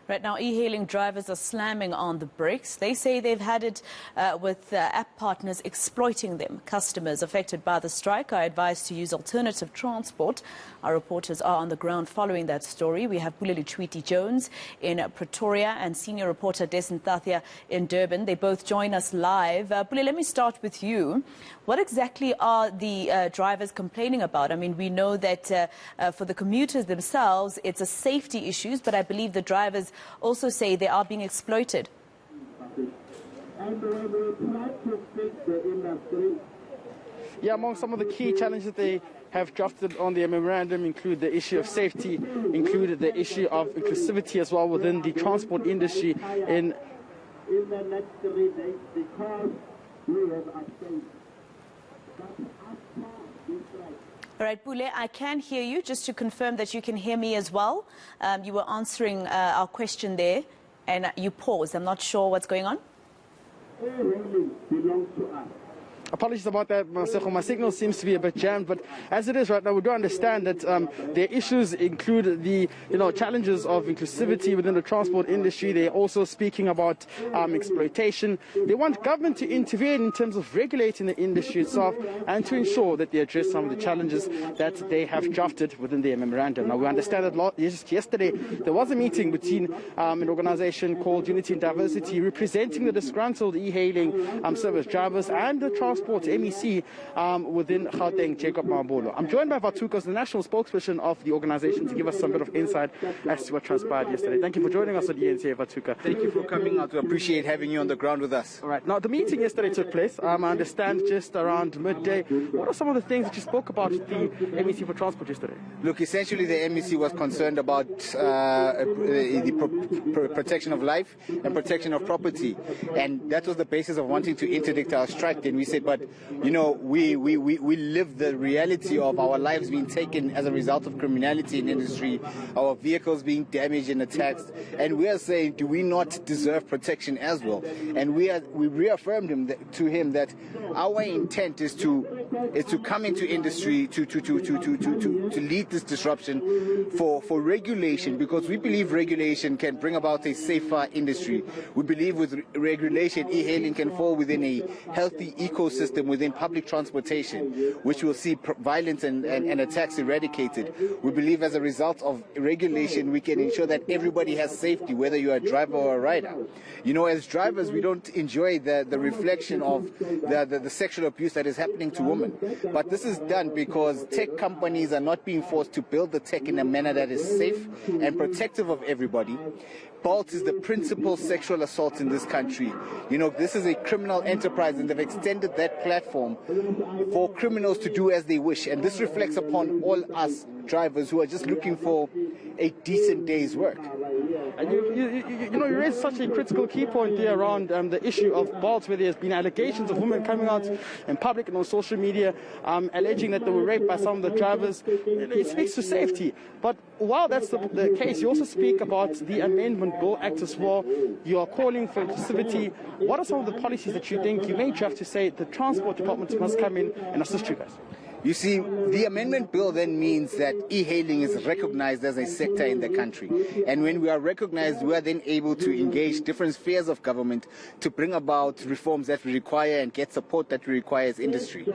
Right now, e-hailing drivers are slamming on the brakes. They say they've had it with app partners exploiting them. Customers affected by the strike are advised to use alternative transport. Our reporters are on the ground following that story. We have Pule Letshwiti-Jones in Pretoria and senior reporter Desin Tathia in Durban. They both join us live. Pule, let me start with you. What exactly are the drivers complaining about? I mean, we know that for the commuters themselves, it's a safety issues, but I believe the drivers also say they are being exploited. Yeah, among some of the key challenges they have drafted on their memorandum include the issue of safety, included the issue of inclusivity as well within the transport industry in the next 3 days, because we have obtained. All right, Pule, I can hear you. Just to confirm that you can hear me as well. You were answering our question there, and you paused. I'm not sure what's going on. Belongs to us. Apologies about that, Maseko. My signal seems to be a bit jammed, but as it is right now, we do understand that their issues include the challenges of inclusivity within the transport industry. They're also speaking about exploitation. They want government to intervene in terms of regulating the industry itself and to ensure that they address some of the challenges that they have drafted within their memorandum. Now, we understand that yesterday there was a meeting between an organization called Unity and Diversity representing the disgruntled e-hailing service drivers and the transport MEC within Gauteng, Jacob Mabolo. I'm joined by Vatuka, the national spokesperson of the organization, to give us some bit of insight as to what transpired yesterday. Thank you for joining us at the ENCA, Vatuka. Thank you for coming out. We appreciate having you on the ground with us. All right. Now, the meeting yesterday took place, I understand, just around midday. What are some of the things that you spoke about with the MEC for transport yesterday? Look, essentially the MEC was concerned about the protection of life and protection of property. And that was the basis of wanting to interdict our strike. Then we said, but we live the reality of our lives being taken as a result of criminality in industry, our vehicles being damaged and attacked, and we are saying, do we not deserve protection as well? And we reaffirmed to him that our intent is to come into industry to lead this disruption for regulation, because we believe regulation can bring about a safer industry. We believe with regulation, e-hailing can fall within a healthy ecosystem within public transportation, which will see violence and attacks eradicated. We believe as a result of regulation, we can ensure that everybody has safety, whether you're a driver or a rider. As drivers, we don't enjoy the reflection of the sexual abuse that is happening to women. But this is done because tech companies are not being forced to build the tech in a manner that is safe and protective of everybody. Bolt is the principal sexual assault in this country. This is a criminal enterprise, and they've extended that platform for criminals to do as they wish. And this reflects upon all us drivers who are just looking for a decent day's work. And you raised such a critical key point there around the issue of Bolt, where there's been allegations of women coming out in public and on social media alleging that they were raped by some of the drivers. It speaks to safety. But while that's the case, you also speak about the Amendment Bill Act as well. You are calling for inclusivity. What are some of the policies that you think you may have to say the transport department must come in and assist you guys? You see, the amendment bill then means that e-hailing is recognized as a sector in the country. And when we are recognized, we are then able to engage different spheres of government to bring about reforms that we require and get support that we require as industry.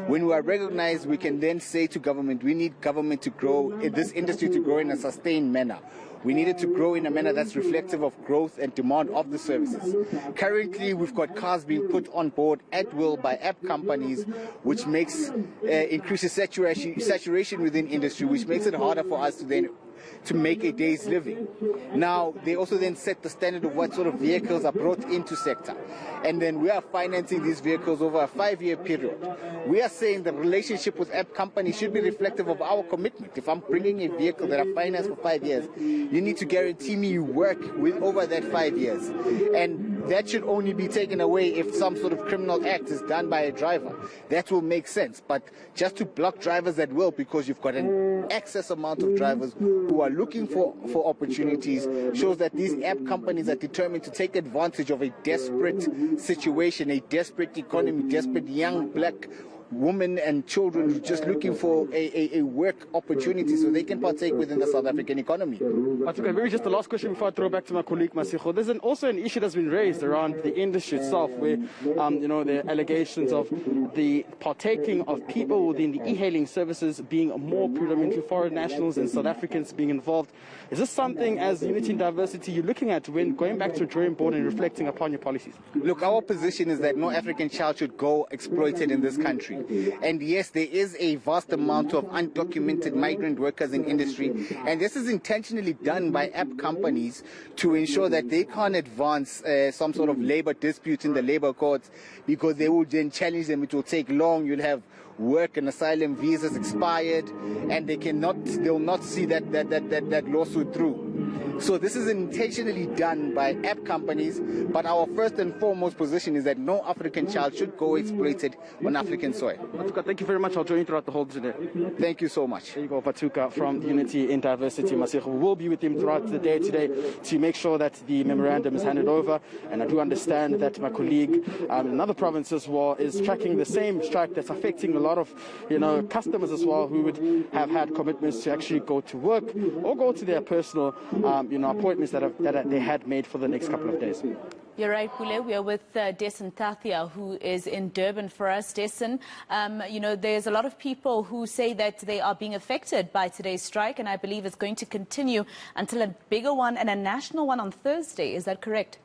When we are recognized, we can then say to government, we need government to grow, this industry to grow in a sustained manner. We need it to grow in a manner that's reflective of growth and demand of the services. Currently, we've got cars being put on board at will by app companies, which increases saturation within industry, which makes it harder for us to make a day's living. Now, they also then set the standard of what sort of vehicles are brought into sector. And then we are financing these vehicles over a 5-year period. We are saying the relationship with app companies should be reflective of our commitment. If I'm bringing a vehicle that I finance for 5 years, you need to guarantee me you work with over that 5 years. And that should only be taken away if some sort of criminal act is done by a driver. That will make sense. But just to block drivers at will because you've got an excess amount of drivers who are looking for opportunities shows that these app companies are determined to take advantage of a desperate situation, a desperate economy, desperate young black women and children just looking for a work opportunity so they can partake within the South African economy. Okay, maybe just the last question before I throw back to my colleague Masigo. There's also an issue that's been raised around the industry itself, where the allegations of the partaking of people within the e-hailing services being more predominantly foreign nationals and South Africans being involved. Is this something, as Unity and Diversity, you're looking at when going back to a drawing board and reflecting upon your policies? Look, our position is that no African child should go exploited in this country. And yes, there is a vast amount of undocumented migrant workers in industry, and this is intentionally done by app companies to ensure that they can't advance some sort of labor dispute in the labor courts, because they will then challenge them. It will take long. You'll have work and asylum visas expired, and they will not see that lawsuit through. So this is intentionally done by app companies, but our first and foremost position is that no African child should go exploited on African soil. Patuka, thank you very much. I'll join you throughout the whole day. Thank you so much. There you go, Patuka from Unity in Diversity. Masigo will be with him throughout the day today to make sure that the memorandum is handed over. And I do understand that my colleague in another province as well is tracking the same strike that's affecting a lot of customers as well, who would have had commitments to actually go to work or go to their personal appointments that they had made for the next couple of days. You're right, Pule. We are with Dessen Tathia, who is in Durban for us. Dessen, there's a lot of people who say that they are being affected by today's strike, and I believe it's going to continue until a bigger one and a national one on Thursday. Is that correct?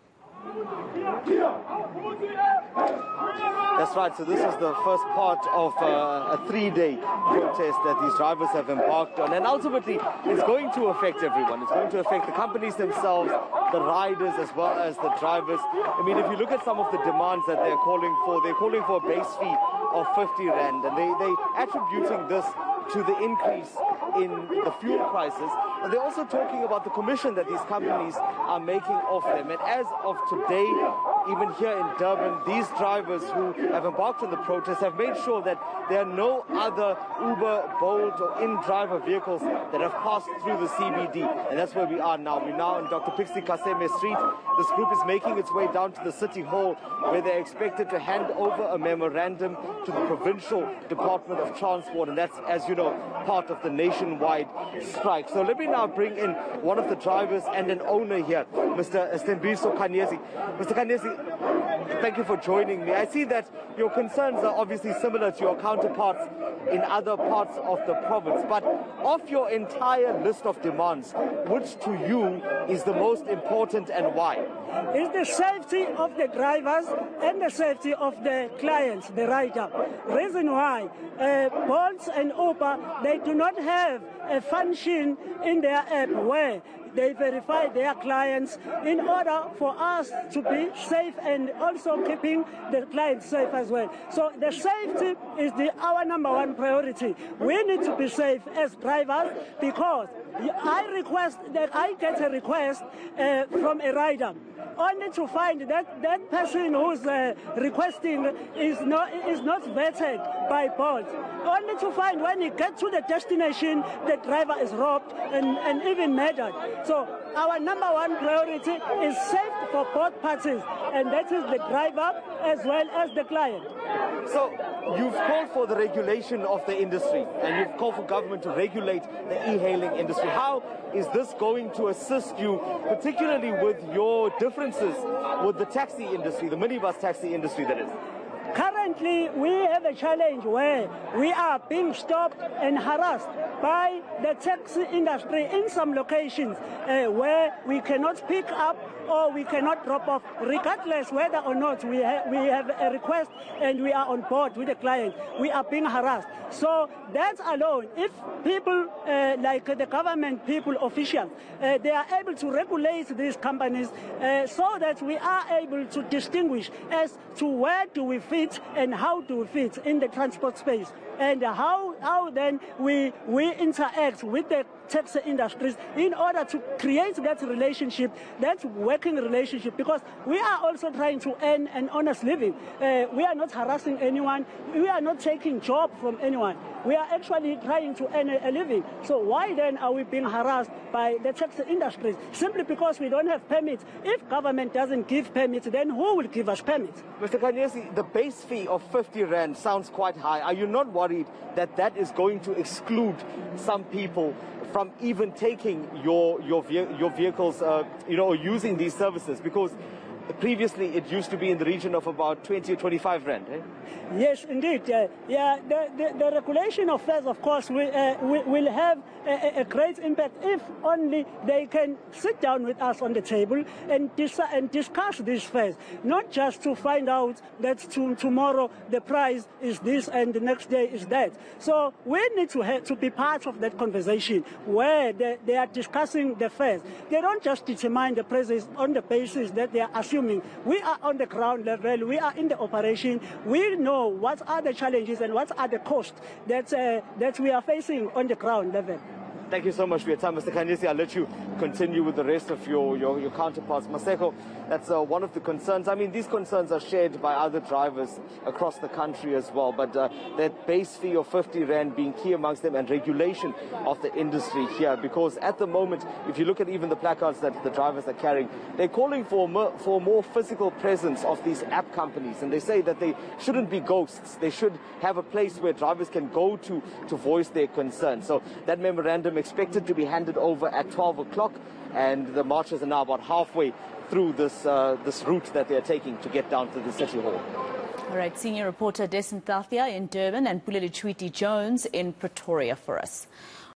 That's right. So this is the first part of a 3-day protest that these drivers have embarked on. And ultimately, it's going to affect everyone. It's going to affect the companies themselves, the riders, as well as the drivers. I mean, if you look at some of the demands that they're calling for a base fee of 50 Rand. And they're attributing this to the increase in the fuel prices. But they're also talking about the commission that these companies are making off them. And as of today, even here in Durban, these drivers who have embarked on the protest have made sure that there are no other Uber, Bolt or in-driver vehicles that have passed through the CBD. And that's where we are now. We're now on Dr. Pixie Kaseme Street. This group is making its way down to the City Hall, where they're expected to hand over a memorandum to the Provincial Department of Transport. And that's, as you know, part of the nationwide strike. So let me now bring in one of the drivers and an owner here, Mr. Stembiso Kanyesi. Mr. Kanyesi, thank you for joining me. I see that your concerns are obviously similar to your counterparts in other parts of the province. But of your entire list of demands, which to you is the most important and why? It's the safety of the drivers and the safety of the clients, the rider. Reason why Bolt and Uber, they do not have a function in their app where they verify their clients in order for us to be safe and also keeping the clients safe as well. So the safety is our number one priority. We need to be safe as drivers, because I request that I get a request from a rider, only to find that that person who's requesting is not vetted by Bolt, only to find when he gets to the destination, the driver is robbed and even murdered. So our number one priority is safety for both parties, and that is the driver as well as the client. So you've called for the regulation of the industry, and you've called for government to regulate the e-hailing industry. How is this going to assist you, particularly with your differences with the taxi industry, the minibus taxi industry, that is? Currently, we have a challenge where we are being stopped and harassed by the taxi industry in some locations where we cannot pick up or we cannot drop off, regardless whether or not we have a request and we are on board with the client. We are being harassed. So that alone, if people like the government people, officials, they are able to regulate these companies so that we are able to distinguish as to where do we fit and how do we fit in the transport space. and how then we interact with the taxi industries in order to create that relationship, that working relationship, because we are also trying to earn an honest living. We are not harassing anyone. We are not taking job from anyone. We are actually trying to earn a living. So why then are we being harassed by the taxi industries? Simply because we don't have permits. If government doesn't give permits, then who will give us permits? Mr. Kanyesi, the base fee of 50 Rand sounds quite high. Are you not worried that that is going to exclude some people from even taking your vehicles, or using these services? Because previously it used to be in the region of about 20 or 25 Rand. Eh? Yes, indeed. The regulation of fares, of course, will have a great impact if only they can sit down with us on the table and discuss these fares, not just to find out that tomorrow the price is this and the next day is that. So we need to be part of that conversation where they are discussing the fares. They don't just determine the prices on the basis that they are assuming. We are on the ground level, we are in the operation, we know what are the challenges and what are the costs that we are facing on the ground level. Thank you so much for your time, Mr. Kanyesi. I'll let you continue with the rest of your counterparts. Maseko, that's one of the concerns. I mean, these concerns are shared by other drivers across the country as well, but that base fee of 50 Rand being key amongst them and regulation of the industry here, because at the moment, if you look at even the placards that the drivers are carrying, they're calling for more physical presence of these app companies, and they say that they shouldn't be ghosts. They should have a place where drivers can go to voice their concerns. So that memorandum expected to be handed over at 12 o'clock, and the marchers are now about halfway through this route that they are taking to get down to the City Hall. All right, senior reporter Desan Tathia in Durban and Pule Letshwiti-Jones in Pretoria for us.